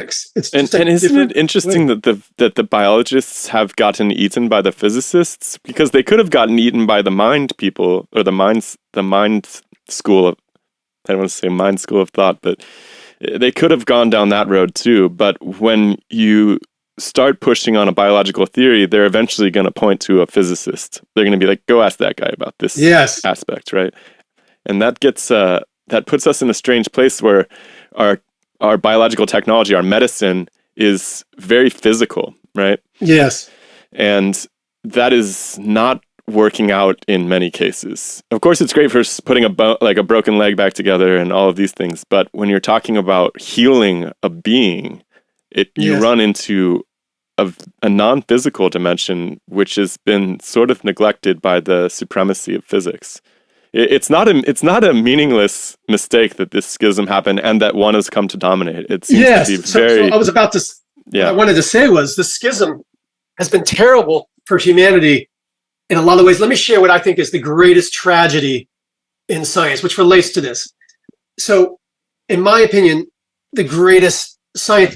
dynamics. It's just and isn't it interesting that the biologists have gotten eaten by the physicists, because they could have gotten eaten by the mind people, or the mind school of, I don't want to say mind school of thought, but they could have gone down that road too. But when you start pushing on a biological theory, they're eventually going to point to a physicist. They're going to be like, go ask that guy about this aspect, right? And that gets that puts us in a strange place where our biological technology, our medicine, is very physical, right? Yes. And that is not working out in many cases. Of course, it's great for putting a broken leg back together and all of these things, but when you're talking about healing a being, you run into a non-physical dimension, which has been sort of neglected by the supremacy of physics. It's not a meaningless mistake that this schism happened and that one has come to dominate. It seems to be very... So I was about to... What I wanted to say was the schism has been terrible for humanity in a lot of ways. Let me share what I think is the greatest tragedy in science, which relates to this. So, in my opinion, the greatest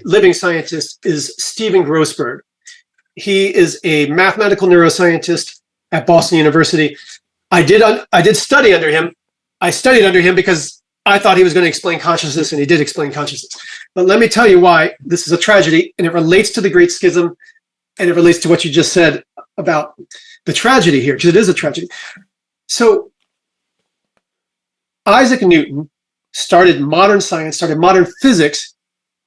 living scientist is Stephen Grossberg. He is a mathematical neuroscientist at Boston University. I did study under him. I studied under him because I thought he was going to explain consciousness, and he did explain consciousness. But let me tell you why this is a tragedy, and it relates to the Great Schism, and it relates to what you just said about the tragedy here, because it is a tragedy. So Isaac Newton started modern science, started modern physics,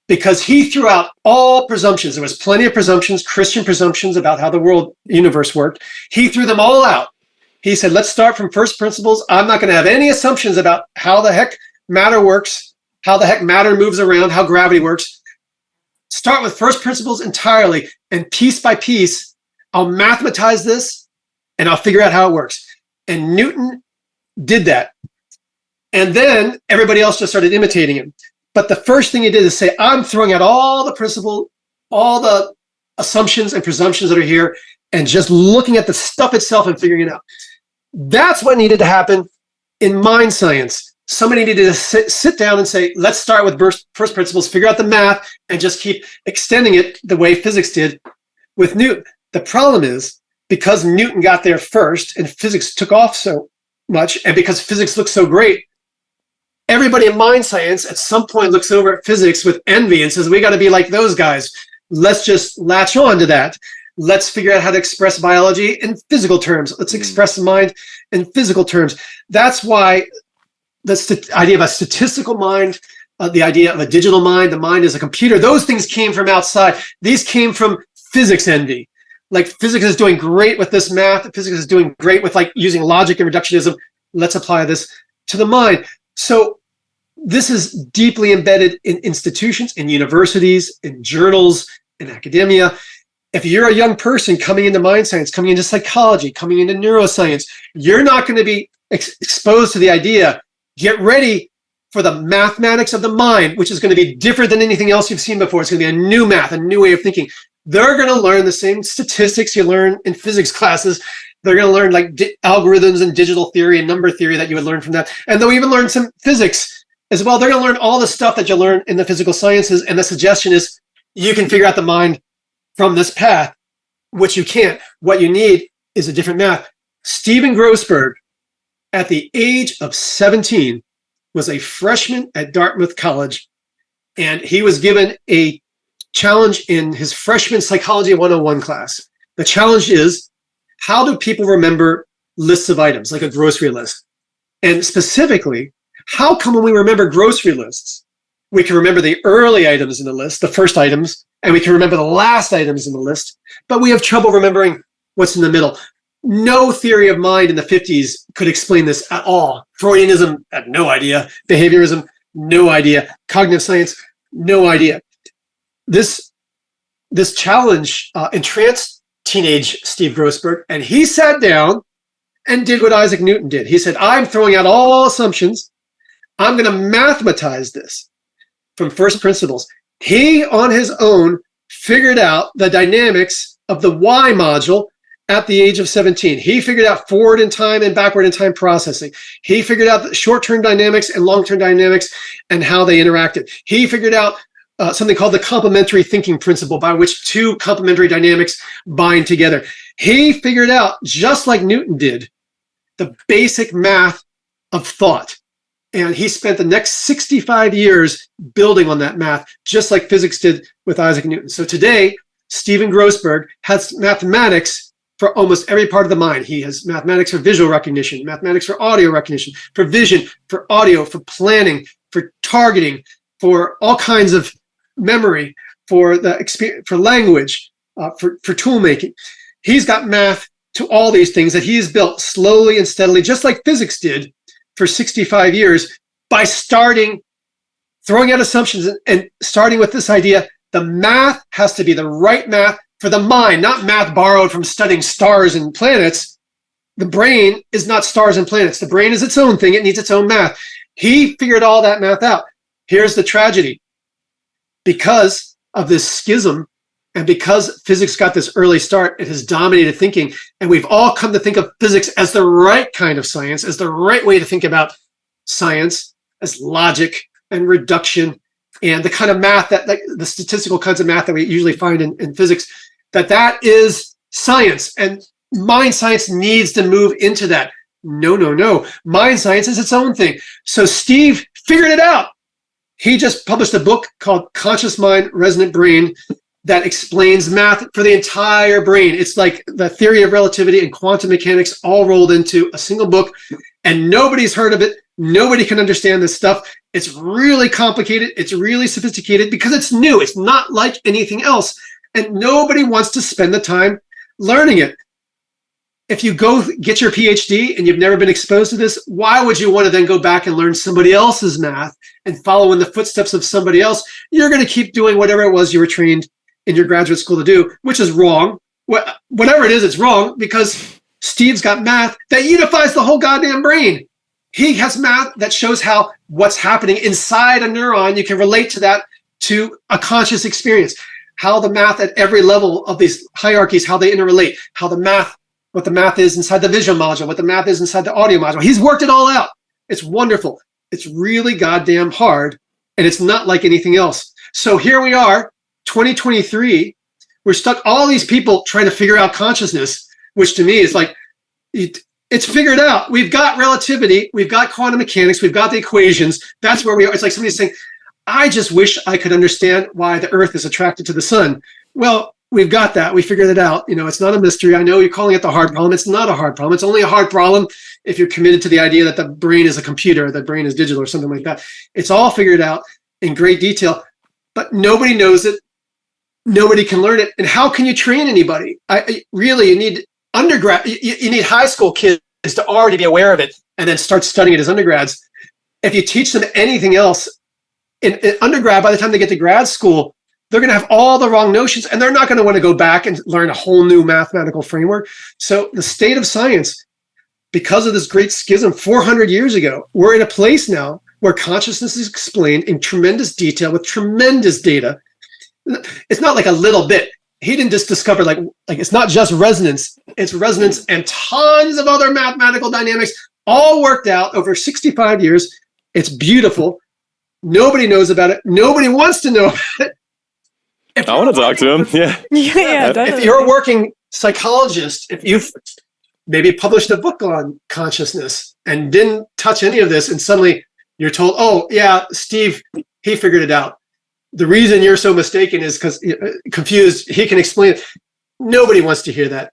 because he threw out all presumptions. There was plenty of presumptions, Christian presumptions about how the universe worked. He threw them all out. He said, let's start from first principles. I'm not going to have any assumptions about how the heck matter works, how the heck matter moves around, how gravity works. Start with first principles entirely, and piece by piece, I'll mathematize this, and I'll figure out how it works. And Newton did that. And then everybody else just started imitating him. But the first thing he did is say, I'm throwing out all the principles, all the assumptions and presumptions that are here, and just looking at the stuff itself and figuring it out. That's what needed to happen in mind science. Somebody needed to sit down and say, let's start with first principles, figure out the math, and just keep extending it the way physics did with Newton. The problem is, because Newton got there first and physics took off so much, and because physics looks so great, everybody in mind science at some point looks over at physics with envy and says, we got to be like those guys. Let's just latch on to that. Let's figure out how to express biology in physical terms. Let's express the mind in physical terms. That's why the idea of a statistical mind, the idea of a digital mind, the mind is a computer, those things came from outside. These came from physics envy. Like, physics is doing great with this math. Physics is doing great with like using logic and reductionism. Let's apply this to the mind. So this is deeply embedded in institutions, in universities, in journals, in academia. If you're a young person coming into mind science, coming into psychology, coming into neuroscience, you're not going to be exposed to the idea. Get ready for the mathematics of the mind, which is going to be different than anything else you've seen before. It's going to be a new math, a new way of thinking. They're going to learn the same statistics you learn in physics classes. They're going to learn like algorithms and digital theory and number theory that you would learn from that. And they'll even learn some physics as well. They're going to learn all the stuff that you learn in the physical sciences. And the suggestion is you can figure out the mind from this path, which you can't. What you need is a different math. Stephen Grossberg, at the age of 17, was a freshman at Dartmouth College, and he was given a challenge in his freshman Psychology 101 class. The challenge is, how do people remember lists of items, like a grocery list? And specifically, how come when we remember grocery lists, we can remember the early items in the list, the first items, and we can remember the last items in the list, but we have trouble remembering what's in the middle? No theory of mind in the 50s could explain this at all. Freudianism had no idea. Behaviorism, no idea. Cognitive science, no idea. This challenge entranced teenage Steve Grossberg, and he sat down and did what Isaac Newton did. He said, I'm throwing out all assumptions. I'm going to mathematize this from first principles. He, on his own, figured out the dynamics of the Y module at the age of 17. He figured out forward in time and backward in time processing. He figured out the short-term dynamics and long-term dynamics and how they interacted. He figured out something called the complementary thinking principle, by which two complementary dynamics bind together. He figured out, just like Newton did, the basic math of thought. And he spent the next 65 years building on that math, just like physics did with Isaac Newton. So today, Stephen Grossberg has mathematics for almost every part of the mind. He has mathematics for visual recognition, mathematics for audio recognition, for vision, for audio, for planning, for targeting, for all kinds of memory, for the experience, for language, for tool making. He's got math to all these things that he has built slowly and steadily, just like physics did for 65 years, by throwing out assumptions and starting with this idea: the math has to be the right math for the mind, not math borrowed from studying stars and planets. The brain is not stars and planets. The brain is its own thing. It needs its own math. He figured all that math out. Here's the tragedy. Because of this schism, and because physics got this early start, it has dominated thinking. And we've all come to think of physics as the right kind of science, as the right way to think about science, as logic and reduction, and the kind of math that, like the statistical kinds of math that we usually find in physics, that is science. And mind science needs to move into that. No. Mind science is its own thing. So Steve figured it out. He just published a book called Conscious Mind, Resonant Brain that explains math for the entire brain. It's like the theory of relativity and quantum mechanics all rolled into a single book, and nobody's heard of it. Nobody can understand this stuff. It's really complicated. It's really sophisticated because it's new. It's not like anything else, and nobody wants to spend the time learning it. If you go get your PhD and you've never been exposed to this, why would you want to then go back and learn somebody else's math and follow in the footsteps of somebody else? You're going to keep doing whatever it was you were trained in your graduate school to do, which is wrong. Whatever it is, it's wrong, because Steve's got math that unifies the whole goddamn brain. He has math that shows how what's happening inside a neuron, you can relate to that to a conscious experience, how the math at every level of these hierarchies, how they interrelate, how the math, what the math is inside the visual module, what the math is inside the audio module. He's worked it all out. It's wonderful. It's really goddamn hard, and it's not like anything else. So here we are, 2023. We're stuck, all these people trying to figure out consciousness, which to me is like, it's figured out. We've got relativity. We've got quantum mechanics. We've got the equations. That's where we are. It's like somebody's saying, I just wish I could understand why the Earth is attracted to the sun. Well, we've got that. We figured it out. It's not a mystery. I know you're calling it the hard problem. It's not a hard problem. It's only a hard problem if you're committed to the idea that the brain is a computer, the brain is digital or something like that. It's all figured out in great detail, but nobody knows it. Nobody can learn it. And how can you train anybody? You need undergrad. You need high school kids to already be aware of it and then start studying it as undergrads. If you teach them anything else in undergrad, by the time they get to grad school, they're going to have all the wrong notions, and they're not going to want to go back and learn a whole new mathematical framework. So the state of science, because of this great schism 400 years ago, we're in a place now where consciousness is explained in tremendous detail with tremendous data. It's not like a little bit. He didn't just discover like it's not just resonance. It's resonance and tons of other mathematical dynamics all worked out over 65 years. It's beautiful. Nobody knows about it. Nobody wants to know about it. I want to talk to him. Yeah. If you're a working psychologist, if you've maybe published a book on consciousness and didn't touch any of this, and suddenly you're told, oh, yeah, Steve, he figured it out. The reason you're so mistaken is because confused. He can explain it. Nobody wants to hear that.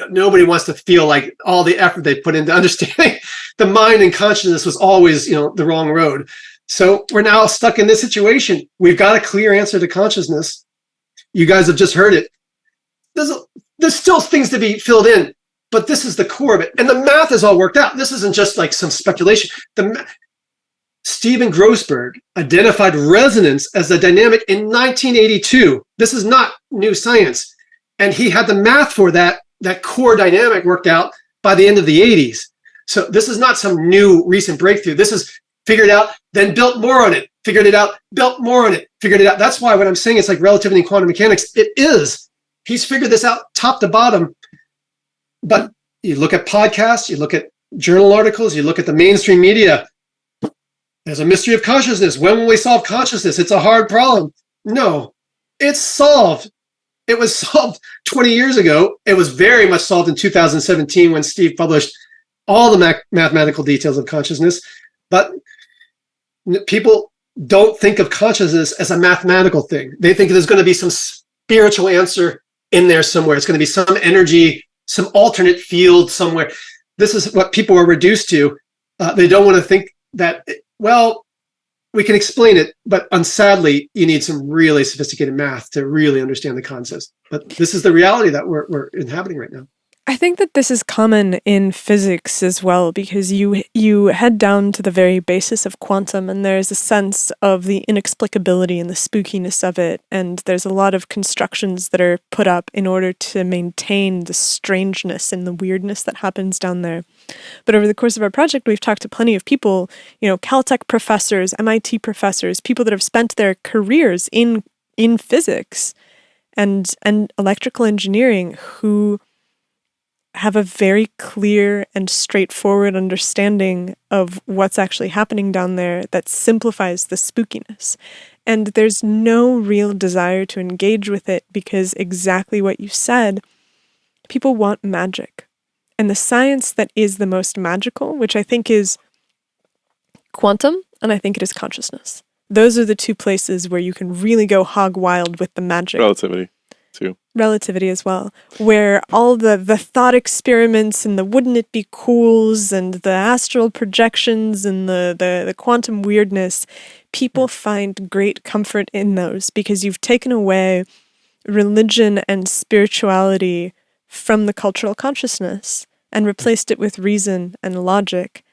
Nobody wants to feel like all the effort they put into understanding the mind and consciousness was always, the wrong road. So we're now stuck in this situation. We've got a clear answer to consciousness. You guys have just heard it. There's still things to be filled in, but this is the core of it. And the math is all worked out. This isn't just like some speculation. Stephen Grossberg identified resonance as the dynamic in 1982. This is not new science. And he had the math for that core dynamic worked out by the end of the 80s. So this is not some new recent breakthrough. This is figured out, then built more on it, figured it out, built more on it, figured it out. That's why when I'm saying it's like relativity and quantum mechanics, it is. He's figured this out top to bottom. But you look at podcasts, you look at journal articles, you look at the mainstream media, There's a mystery of consciousness. When will we solve consciousness? It's a hard problem. No, it's solved. It was solved 20 years ago. It was very much solved in 2017 when Steve published all the mathematical details of consciousness. But people don't think of consciousness as a mathematical thing. They think there's going to be some spiritual answer in there somewhere. It's going to be some energy, some alternate field somewhere. This is what people are reduced to. They don't want to think that, well, we can explain it, but sadly, you need some really sophisticated math to really understand the concepts. But this is the reality that we're inhabiting right now. I think that this is common in physics as well, because you head down to the very basis of quantum, and there's a sense of the inexplicability and the spookiness of it, and there's a lot of constructions that are put up in order to maintain the strangeness and the weirdness that happens down there. But over the course of our project, we've talked to plenty of people, Caltech professors, MIT professors, people that have spent their careers in physics and electrical engineering, who have a very clear and straightforward understanding of what's actually happening down there that simplifies the spookiness. And there's no real desire to engage with it because exactly what you said, people want magic. And the science that is the most magical, which I think is quantum, and I think it is consciousness. Those are the two places where you can really go hog wild with the magic. Relativity, too. Relativity as well, where all the thought experiments and the wouldn't it be cools and the astral projections and the quantum weirdness, people find great comfort in those because you've taken away religion and spirituality from the cultural consciousness and replaced it with reason and logic.